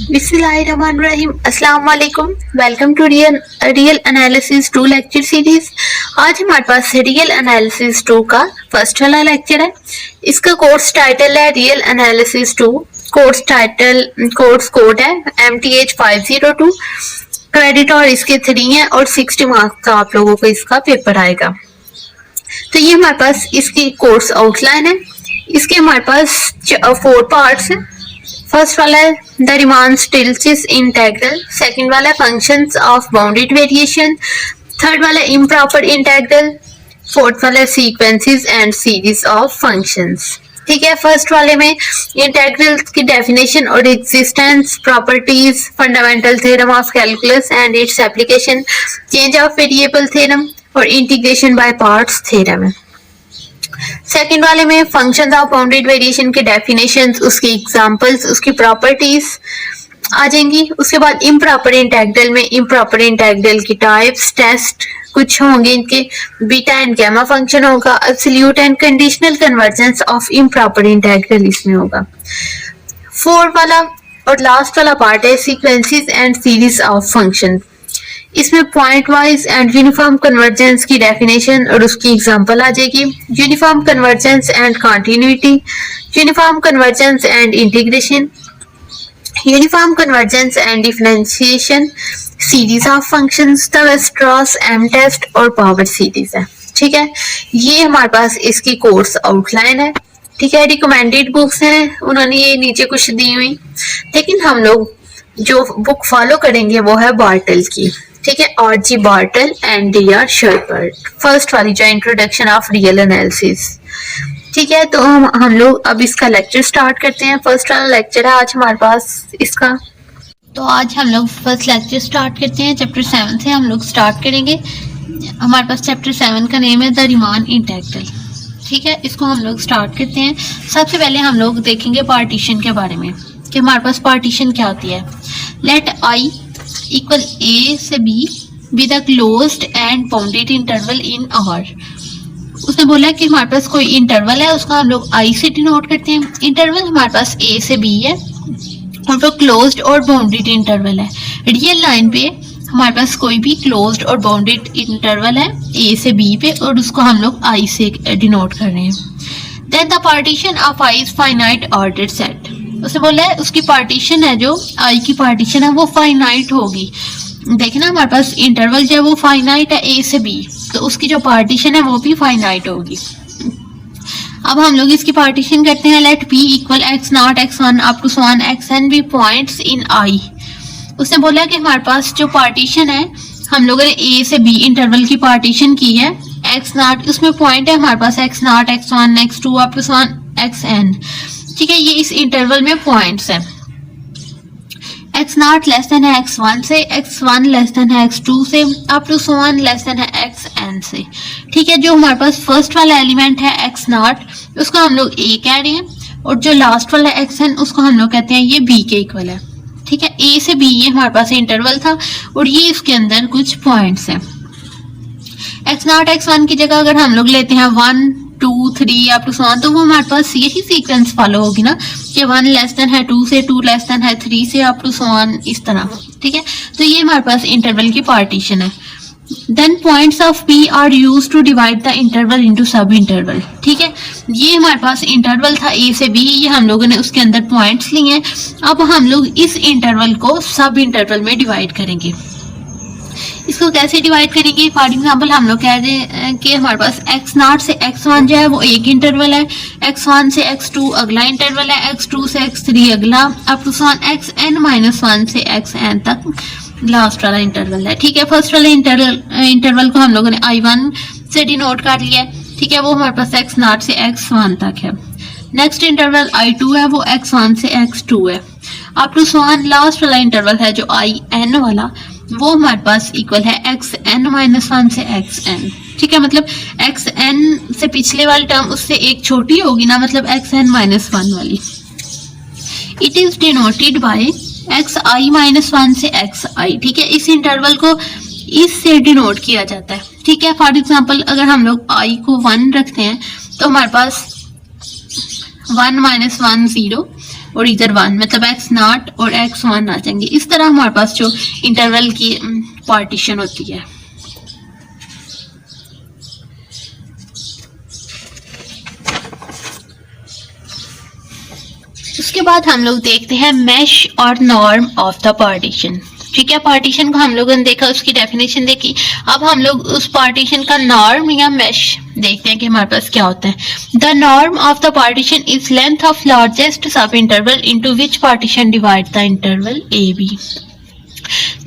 बिस्मिल्लाहिर्रहमानिर्रहीम। अस्सलाम वालेकुम। Welcome to real analysis 2 lecture series. आज हमारे पास रियल एनालिसिस 2 का फर्स्ट वाला लेक्चर है। इसका कोर्स टाइटल है रियल एनालिसिस 2। कोर्स कोड है MTH 502। क्रेडिट और इसके 3 है और 60 मार्क्स का आप लोगों को इसका पेपर आएगा। तो ये हमारे पास इसकी कोर्स आउटलाइन है। इसके हमारे पास 4 पार्ट्स हैं। फर्स्ट वाला है the Riemann Stieltjes integral, second वाला functions of bounded variation, third वाला इम्प्रॉपर इंटेग्रल, फोर्थ वाला sequences and series of functions. ठीक है, फर्स्ट वाले में इंटेग्रल की डेफिनेशन और existence, properties, fundamental theorem of calculus and its application, change of variable theorem और इंटीग्रेशन बाय पार्ट्स थ्योरम है। सेकंड वाले में फंक्शंस ऑफ बाउंडेड वेरिएशन के डेफिनेशंस, उसकी एग्जांपल्स, उसकी प्रॉपर्टीज आ जाएंगी। उसके बाद इम्प्रॉपर इंटेग्रल में इम्प्रॉपर इंटेग्रल की टाइप्स, टेस्ट कुछ होंगे इनके, बीटा एंड गामा फंक्शन होगा, absolute and conditional convergence of improper integral इसमें होगा। फोर्थ वाला और लास्ट वाला पार्ट है sequences and series of function. इसमें pointwise and uniform convergence की डेफिनेशन और उसकी एग्जांपल आ जाएगी। Uniform convergence and continuity, uniform convergence and integration, uniform convergence and differentiation, series of functions, the Weierstrass, M test और power series है। ठीक है, ये हमारे पास इसकी कोर्स आउटलाइन है। ठीक है, रिकमेंडेड बुक्स हैं, उन्होंने ये नीचे कुछ दी हुई, लेकिन हम लोग जो बुक फॉलो करेंगे वो है बार्टल की। ठीक है, R.G. Bartle and D.R. शर्पर्ट, first वाली जो इंट्रोडक्शन ऑफ रियल एनालिसिस। ठीक है, तो हम लोग अब इसका लेक्चर स्टार्ट करते हैं। फर्स्ट वाला लेक्चर है आज हमारे पास इसका। तो आज हम लोग फर्स्ट लेक्चर स्टार्ट करते हैं। चैप्टर 7 से हम लोग स्टार्ट करेंगे। हमारे पास चैप्टर 7 का नेम है द रीमान इंटेग्रल। ठीक है, इसको हम लोग स्टार्ट करते हैं। सबसे पहले हम लोग देखेंगे पार्टीशन के बारे में कि हमारे पास पार्टीशन क्या होती है। लेट आई इक्वल ए से be with a closed end bounded interval in are. उसने बोला कि हमारे पास कोई इंटरवल है, उसको हम लोग आई से डिनोट करते हैं। इंटरवल हमारे पास ए से बी है और वो क्लोज्ड और बाउंडेड इंटरवल है। रियल लाइन पे हमारे पास कोई भी क्लोज्ड और बाउंडेड इंटरवल है ए से बी पे और उसको हम लोग आई से डिनोट कर रहे हैं। Then the partition of I is finite ordered set. उसने बोला है उसकी पार्टीशन है, जो आई की पार्टीशन है वो फाइनाइट होगी। देखना हमारे पास इंटरवल जो है वो फाइनाइट है ए से बी, तो उसकी जो पार्टीशन है वो भी फाइनाइट होगी। अब हम लोग इसकी पार्टीशन करते हैं। Let P equal x naught x one up to so on x n be points in I. उसने बोला कि हमारे पास जो पार्टीशन है, हम लोगों ने ए से बी इंटरवल की पार्टीशन की है। एक्स नॉट उसमें पॉइंट है हमारे पास x naught x one x two up to so on x n. ठीक है, ये इस इंटरवल में पॉइंट्स हैं। एक्स नॉट लेस देन है एक्स वन से, एक्स वन लेस देन है एक्स टू से, up to so one less than है एक्स एन से। ठीक है, जो हमारे पास फर्स्ट वाला एलिमेंट है एक्स नॉट उसको हम लोग ए कह रहे हैं और जो लास्ट वाला एक्स एन उसको हम लोग कहते हैं ये बी के इक्वल है। ठीक है, ए से बी ये हमारे पास इंटरवल था और ये इसके अंदर कुछ पॉइंट्स हैं। एक्स नॉट एक्स वन की जगह अगर हम लोग लेते हैं 1 2 3 अप टू सो ऑन, तो वो हमारे पास यही सीक्वेंस फॉलो होगी ना कि 1 लेस देन है 2 से, 2 लेस देन है 3 से अप टू सो ऑन, इस तरह। ठीक है, तो ये हमारे पास इंटरवल की पार्टीशन है। Then points of P are used to divide the interval into sub interval. ठीक है, ये हमारे पास इंटरवल था ए से बी, ये हम लोगों ने उसके अंदर पॉइंट्स लिए हैं। अब हम लोग इस इंटरवल को सब इंटरवल में डिवाइड करेंगे। इसको कैसे डिवाइड करेंगे? फॉर एग्जाम्पल हम लोग कह रहे हैं कि हमारे पास एक्स नॉट से एक्स वन जो है वो एक इंटरवल है, एक्स वन से एक्स टू अगला इंटरवल है, एक्स टू से एक्स थ्री अगला, up to so x n minus one से एक्स एन तक लास्ट वाला इंटरवल है। ठीक है, फर्स्ट वाले इंटरवल को हम लोगों ने आई वन से डिनोट कर लिया है। ठीक है, वो हमारे पास एक्स नॉट से एक्स वन तक है। नेक्स्ट इंटरवल आई टू है, वो एक्स वन से एक्स टू है। अप टू सो लास्ट वाला इंटरवल है जो आई एन वाला, वो हमारे पास इक्वल है एक्स एन माइनस वन से एक्स एन। ठीक है, मतलब एक्स एन से पिछले वाली टर्म उससे एक छोटी होगी ना, मतलब एक्स एन माइनस वन वाली। It is denoted bye x i minus one से एक्स आई। ठीक है, इस इंटरवल को इससे डिनोट किया जाता है। ठीक है, फॉर एग्जाम्पल अगर हम लोग आई को 1 रखते हैं तो हमारे पास 1 माइनस 1 0, और इधर 1, मतलब x0 और x1 आ जाएंगे। इस तरह हमारे पास जो इंटरवल की पार्टीशन होती है। उसके बाद हम लोग देखते हैं मैश और नॉर्म ऑफ द पार्टीशन। ठीक है, पार्टीशन को हम लोगों ने देखा, उसकी डेफिनेशन देखी। अब हम लोग उस पार्टीशन का नॉर्म या मैश देखते हैं कि हमारे पास क्या होता है। The norm of the partition is length of largest sub interval into which partition divide the interval A B.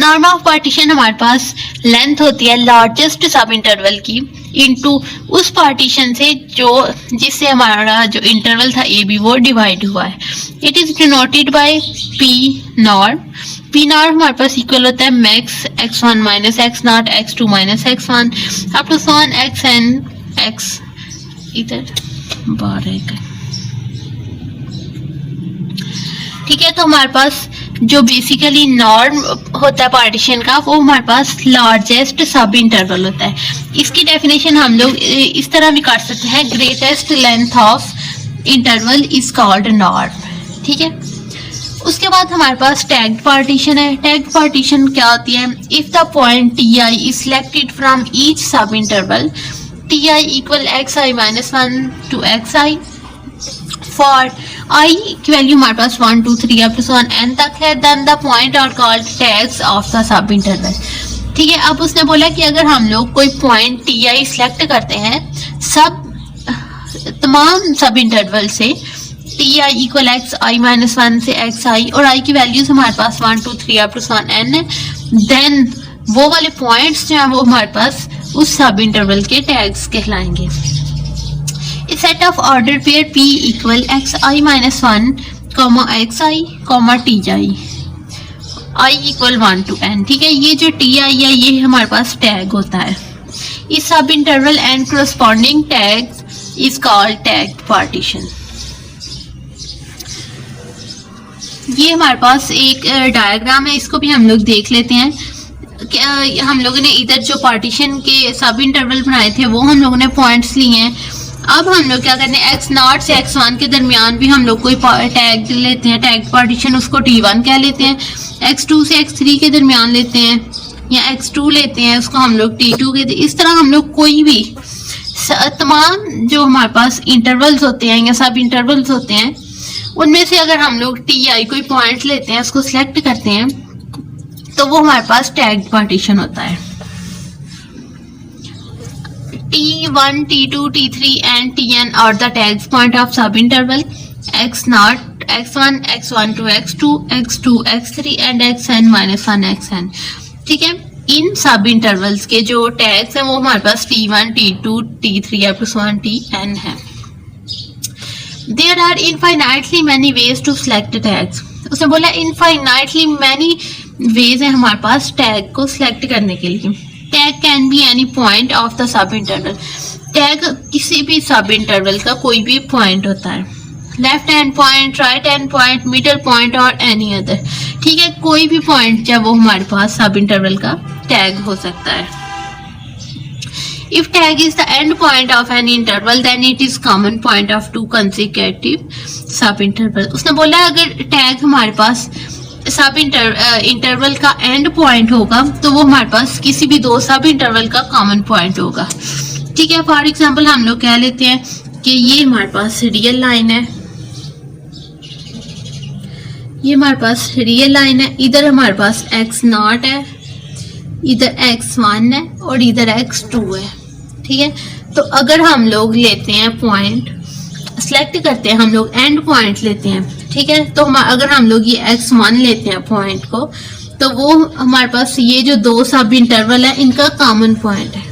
Norm of partition हमारे पास लेंथ होती है लार्जेस्ट सब इंटरवल की इनटू उस पार्टीशन से जो जिससे हमारा जो इंटरवल था ए बी वो डिवाइड हुआ है। It is denoted by P norm. P norm हमारे पास इक्वल होता है max x1 minus x0 x2 minus x1 up to so on xn x इधर बाहर है। ठीक है, तो हमारे पास जो बेसिकली नॉर्म होता है पार्टीशन का वो हमारे पास लार्जेस्ट सब इंटरवल होता है। इसकी डेफिनेशन हम लोग इस तरह भी कर सकते हैं, greatest length of interval is called norm. ठीक है, उसके बाद हमारे पास टैग्ड पार्टीशन है। टैग्ड पार्टीशन क्या होती है? If the point t i is selected from each sub interval t i equal x i minus 1 to x i for i की वैल्यू हमारे पास 1 2 3 अप टू सॉन n तक है, then the point are called tags of the सब interval. ठीक है, अब उसने बोला कि अगर हम लोग कोई पॉइंट टी आई सिलेक्ट करते हैं तमाम सब इंटरवल से T i equal x i minus 1 से एक्स आई और आई की वैल्यूज हमारे पास 1 2 3 अप टू सॉन n है, देन वो वाले पॉइंट्स जो हैं वो हमारे पास उस सब इंटरवल के टैग्स कहलाएंगे। A set of ordered pair p equal xi minus 1, xi, ti, i equal 1 to n। ठीक है, ये जो ti है ये हमारे पास टैग होता है। इस सब interval and corresponding tag is called tagged partition। ये हमारे पास एक डायग्राम है, इसको भी हम लोग देख लेते हैं। हम लोगों ने इधर जो पार्टीशन के सब इंटरवल बनाए थे वो हम लोगों ने पॉइंट्स लिए हैं। अब हम लोग क्या करते हैं, x0 से x1 के दरमियान भी हम लोग कोई टैग लेते हैं, टैग पार्टीशन, उसको t1 कह लेते हैं। x2 से x3 के दरमियान लेते हैं या x2 लेते हैं, उसको हम लोग t2 कहते हैं। इस तरह हम लोग कोई भी तमाम जो हमारे पास इंटरवल्स होते हैं या सब इंटरवल्स होते हैं उनमें से अगर हम लोग ti कोई पॉइंट लेते हैं, उसको सिलेक्ट करते हैं, तो वो हमारे पास टैग्ड पार्टीशन होता है। T1, T2, T3 and Tn are the tags point of subinterval x0, x1, x1 to x2, x2, x3 and xn minus 1 xn। ठीक है, इन सब इंटरवल्स के जो टैग्स हैं वो हमारे पास T1, T2, T3 up to Tn है। There are infinitely many ways to select tags। उसने बोला infinitely many ways है हमारे पास टैग को सिलेक्ट करने के लिए। Tag can be any point of the सब इंटरवल। टैग किसी भी सब इंटरवल का कोई भी पॉइंट होता है, left hand point, right hand point, middle point और एनी अदर। ठीक है, कोई भी पॉइंट जब वो हमारे पास सब इंटरवल का टैग हो सकता है। If tag is the end point of an interval then it is common point of two consecutive sub interval. उसने बोला अगर टैग हमारे पास सब इंटरवल का एंड पॉइंट होगा तो वो हमारे पास किसी भी दो सब इंटरवल का कॉमन पॉइंट होगा। ठीक है, फॉर एग्जांपल हम लोग कह लेते हैं कि ये हमारे पास रियल लाइन है, ये हमारे पास रियल लाइन है, इधर हमारे पास x0 है, इधर x1 है और इधर x2 है। ठीक है, तो अगर हम लोग लेते हैं पॉइंट, सिलेक्ट करते हैं हम लोग एंड पॉइंट लेते हैं। ठीक है, तो अगर हम लोग ये x1 लेते हैं पॉइंट को, तो वो हमारे पास ये जो दो सब इंटरवल है इनका कॉमन पॉइंट है।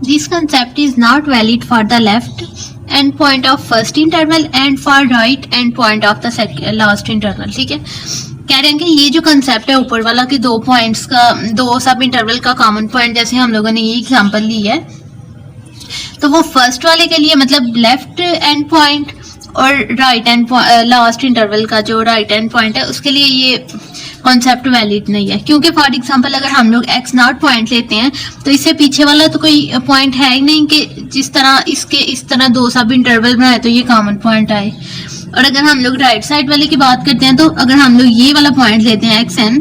This concept is not valid for the left end point of first interval and for right end point of the last interval. ठीक है, कह रहे हैं कि ये जो कंसेप्ट है ऊपर वाला कि दो पॉइंट्स का, दो सब इंटरवल का कॉमन पॉइंट, जैसे हम लोगों ने ये एग्जांपल ली है, तो वो फर्स्ट वाले के लिए मतलब लेफ्ट एंड पॉइंट और राइट एंड लास्ट इंटरवल का जो राइट एंड पॉइंट है उसके लिए ये कॉन्सेप्ट वैलिड नहीं है। क्योंकि फॉर एग्जांपल अगर हम लोग x0 पॉइंट लेते हैं तो इससे पीछे वाला तो कोई पॉइंट है ही नहीं कि जिस तरह इसके इस तरह दो सब इंटरवल बनाए तो ये कॉमन पॉइंट आए। और अगर हम लोग राइट साइड वाले की बात करते हैं तो अगर हम लोग ये वाला पॉइंट लेते हैं xn,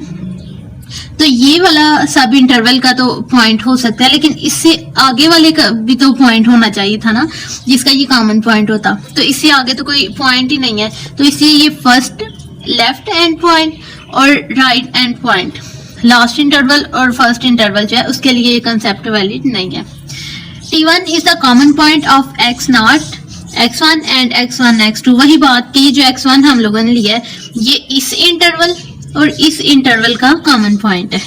तो ये वाला सब इंटरवल का तो पॉइंट हो सकता है, लेकिन इससे आगे वाले का भी तो पॉइंट होना चाहिए था ना, जिसका ये कॉमन पॉइंट होता। तो इससे आगे तो कोई पॉइंट ही नहीं है, तो इसलिए ये फर्स्ट लेफ्ट एंड पॉइंट और right end point, last interval और फर्स्ट इंटरवल जो है उसके लिए ये कंसेप्ट वैलिड नहीं है। T1 is the common point of x0, x1 and x1 x2। वही बात की जो x1 हम लोगों ने लिया है, ये इस इंटरवल और इस इंटरवल का कॉमन पॉइंट है।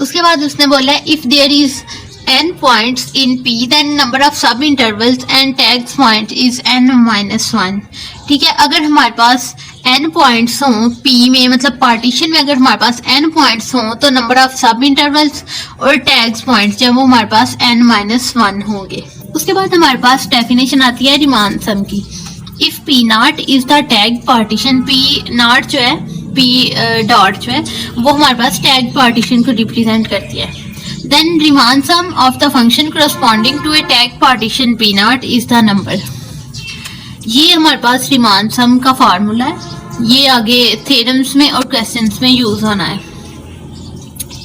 उसके बाद उसने बोला है if there is n points in P then number of sub intervals and tags point is n-1। ठीक है, अगर हमारे पास n पॉइंट्स हों P में, मतलब पार्टीशन में अगर हमारे पास n पॉइंट्स हों तो नंबर ऑफ सब इंटरवल्स और टैग्स पॉइंट्स जो वो हमारे पास n-1 होंगे। उसके बाद हमारे पास डेफिनेशन आती है रिमान सम की। If P naught is the tag partition, P naught जो है, P डॉट जो है वो हमारे पास टैग पार्टीशन को रिप्रेजेंट करती है, then Riemann sum of the function corresponding to a tag partition P naught is the number. ये हमारे पास रिमान सम का फार्मूला है, ये आगे थ्योरम्स में और क्वेश्चंस में यूज होना है।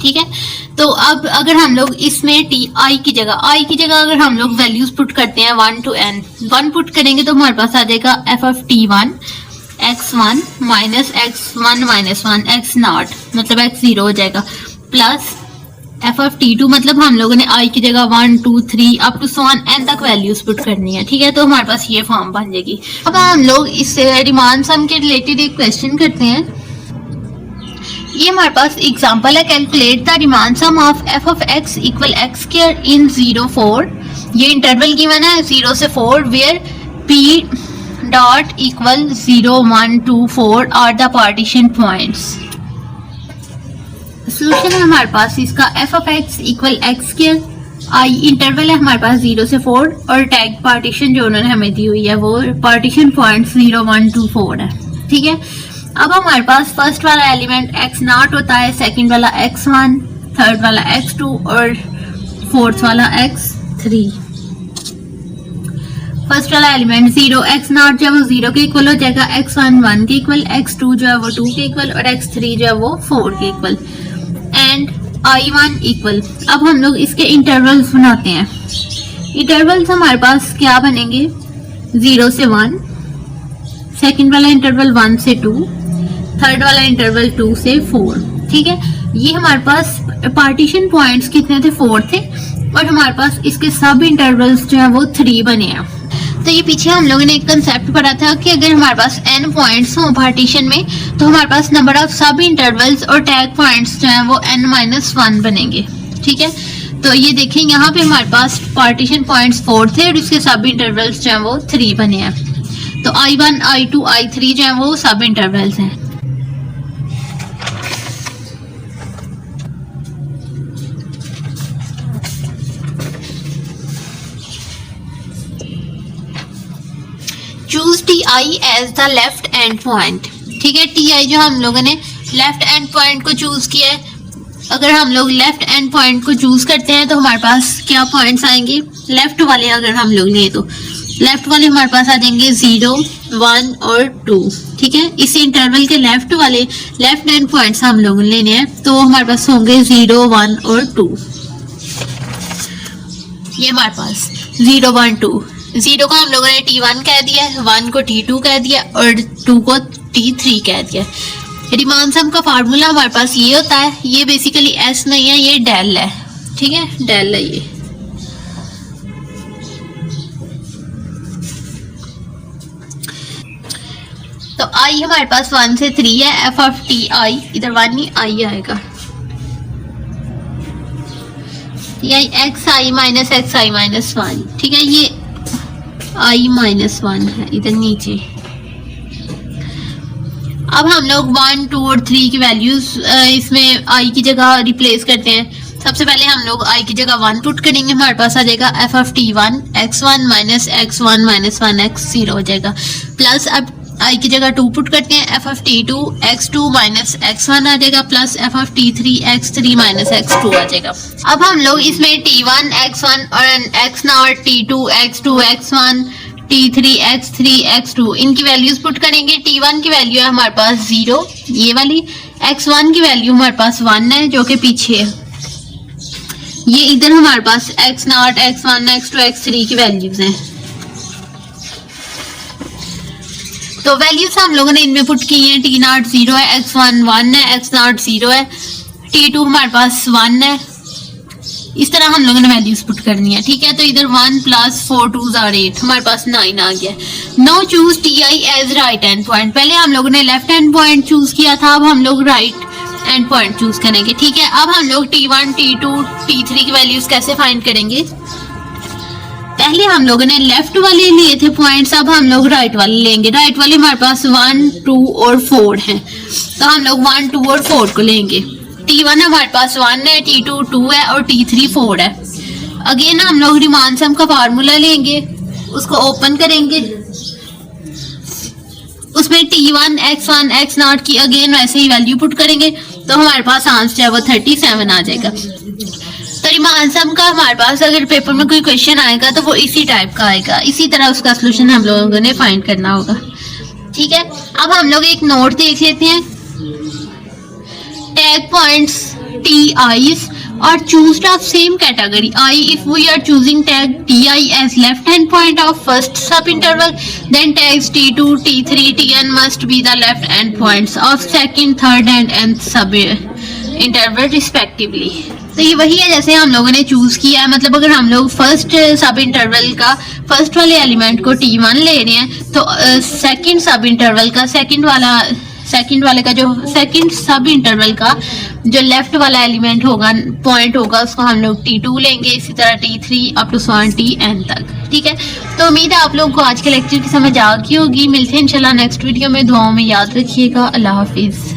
ठीक है, तो अब अगर हम लोग इसमें i की जगह अगर हम लोग वैल्यूज पुट करते हैं 1 to n, 1 पुट करेंगे तो हमारे पास आ जाएगा f of t1 x1 minus x1 minus 1 x not, मतलब x0 हो जाएगा, प्लस f of t2, मतलब हम लोगों ने i की जगह 1 2 3 up to so on n तक वैल्यूज पुट करनी है। ठीक है, तो हमारे पास ये फॉर्म बन जाएगी। अब हम लोग इससे रिमान सम के रिलेटेड एक क्वेश्चन करते हैं। ये हमारे पास एग्जांपल है, calculate the Riemann sum of f of x equal x square in 0 4। ये इंटरवल गिवन है 0 से 4 where p dot equal 0 1 2 4 are the partition points. Solution है हमारे पास इसका f of x equal x square, i interval है हमारे पास 0 से 4 और टैग पार्टीशन जो उन्होंने हमें दी हुई है वो पार्टीशन पॉइंट्स 0 1 2 4 है। ठीक है, अब हमारे पास फर्स्ट वाला एलिमेंट x नॉट होता है, सेकंड वाला x1, थर्ड वाला x2 और फोर्थ वाला x3। फर्स्ट वाला एलिमेंट 0 x नॉट जो है वो 0 के इक्वल हो जाएगा, x1 1 के इक्वल, x2 जो है वो 2 के इक्वल और x3 जो है वो 4 के इक्वल, एंड i1 इक्वल। अब हम लोग इसके इंटरवल्स बनाते हैं। इंटरवल्स हमारे पास क्या बनेंगे, 0 से 1, सेकंड वाला इंटरवल 1 से 2, थर्ड वाला इंटरवल 2 से 4। ठीक है, ये हमारे पास पार्टीशन पॉइंट्स कितने थे, 4 थे, और हमारे पास इसके सब इंटरवल्स जो है वो 3 बने हैं। तो ये पीछे हम लोगों ने एक कंसेप्ट पढ़ा था कि अगर हमारे पास n पॉइंट्स हों पार्टीशन में तो हमारे पास नंबर ऑफ सब इंटरवल्स और टैग पॉइंट्स जो हैं वो n-1 बनेंगे। ठीक है, तो ये देखें यहाँ पे हमारे पास पार्टीशन पॉइंट्स 4 थे और इसके सब इंटरवल्स जो हैं वो 3 बने हैं। तो i1 i2 i3 जो हैं वो सब इंटरवल्स हैं। Choose t i as the left end point. ठीक है, टी आई जो हम लोगों ने लेफ्ट एंड पॉइंट को चूज किया है। अगर हम लोग लेफ्ट एंड पॉइंट को चूज करते हैं तो हमारे पास क्या पॉइंट्स आएंगे, लेफ्ट वाले अगर हम लोग लिए तो लेफ्ट वाले हमारे पास आ जाएंगे 0 1 और 2। ठीक है, इस इंटरवल के लेफ्ट वाले लेफ्ट एंड पॉइंट्स हम लोग लेने हैं तो हमारे पास होंगे 0 1 और 2। ये हमारे पास 0 1 2, 0 को हम लोगों ने T1 कह दिया, 1 को T2 कह दिया और 2 को T3 कह दिया। रिमान सम का फार्मूला हमारे पास ये होता है, ये बेसिकली S नहीं है, ये डेल है। ठीक है, डेल है ये। तो I हमारे पास 1 से 3 है, f of t I, इधर 1 नहीं I आएगा, ये xi माइनस xi माइनस 1। ठीक है, ये i माइनस 1 है इधर नीचे। अब हम लोग 1 2 और 3 की वैल्यूज इसमें i की जगह रिप्लेस करते हैं। सबसे पहले हम लोग i की जगह 1 पुट करेंगे, हमारे पास आ जाएगा f of t1 x1 minus x1 minus 1 x0 हो जाएगा, प्लस अब i की जगह 2 पुट करते हैं, f of t2 x2 minus x1 आ जाएगा, plus f of t3 x3 minus x2 आ जाएगा। अब हम लोग इसमें t1 x1 और x0 t2 x2 x1 T3 X3 X2 इनकी वैल्यूज पुट करेंगे। T1 की वैल्यू है हमारे पास 0 ये वाली, X1 की वैल्यू हमारे पास 1 है जो कि पीछे है, ये इधर हमारे पास X0 X1 X2 X3 की वैल्यूज हैं। तो वैल्यूज हम लोगों ने इनमें पुट की हैं। T0 0 है, X1 1 है, X0 0 है, T2 हमारे पास 1 है। इस तरह हम लोगों ने वैल्यूज पुट करनी है, ठीक है। तो इधर 1 + 4 2s are 8 हमारे पास 9 आ गया। Now choose Ti as right end point. पहले हम लोगों ने लेफ्ट हैंड पॉइंट चूज किया था, अब हम लोग राइट एंड पॉइंट चूज करेंगे, ठीक है। अब हम लोग T1 T2 T3 की वैल्यूज कैसे फाइंड करेंगे? पहले हम लोगों ने लेफ्ट वाले लिए थे पॉइंट्स, अब हम लोग राइट वाले लेंगे। राइट वाले हमारे पास 1 2 और 4 हैं, तो हम लोग 1 2 और 4 को लेंगे। T1 हमारे पास 1 है, T2 2 है और T3 4 है। अगेन हम लोग रिमान सम का फार्मूला लेंगे, उसको ओपन करेंगे, उसमें T1 X1 X0 की अगेन वैसे ही वैल्यू पुट करेंगे, तो हमारे पास आंसर है वो 37 आ जाएगा। तो रिमान सम का हमारे पास अगर पेपर में कोई क्वेश्चन आएगा तो वो इसी टाइप का आएगा, इसी तरह उसका सोल्यूशन हम लोगों ने फाइंड करना होगा, ठीक है। अब हम लोग एक नोट देख लेते हैं। Tag points TI's are chosen of same category I if we are choosing tag TI as left hand point of first subinterval, then tags T2 T3 Tn must be the left hand points of second third and nth subinterval respectively। तो ये वही है जैसे हम लोगों ने choose किया है, मतलब अगर हम लोग फर्स्ट सब इंटरवल का फर्स्ट वाले एलिमेंट को T1 ले रहे हैं तो सेकंड सब इंटरवल का सेकंड वाले का जो सेकंड सब इंटरवल का जो लेफ्ट वाला एलिमेंट होगा पॉइंट होगा उसको हम लोग T2 लेंगे, इसी तरह T3 अप टू Tn तक, ठीक है। तो उम्मीद है आप लोगों को आज के लेक्चर की समझ आ गई होगी। मिलते हैं इंशाल्लाह नेक्स्ट वीडियो में, दुआओं में याद रखिएगा। अल्लाह हाफिज।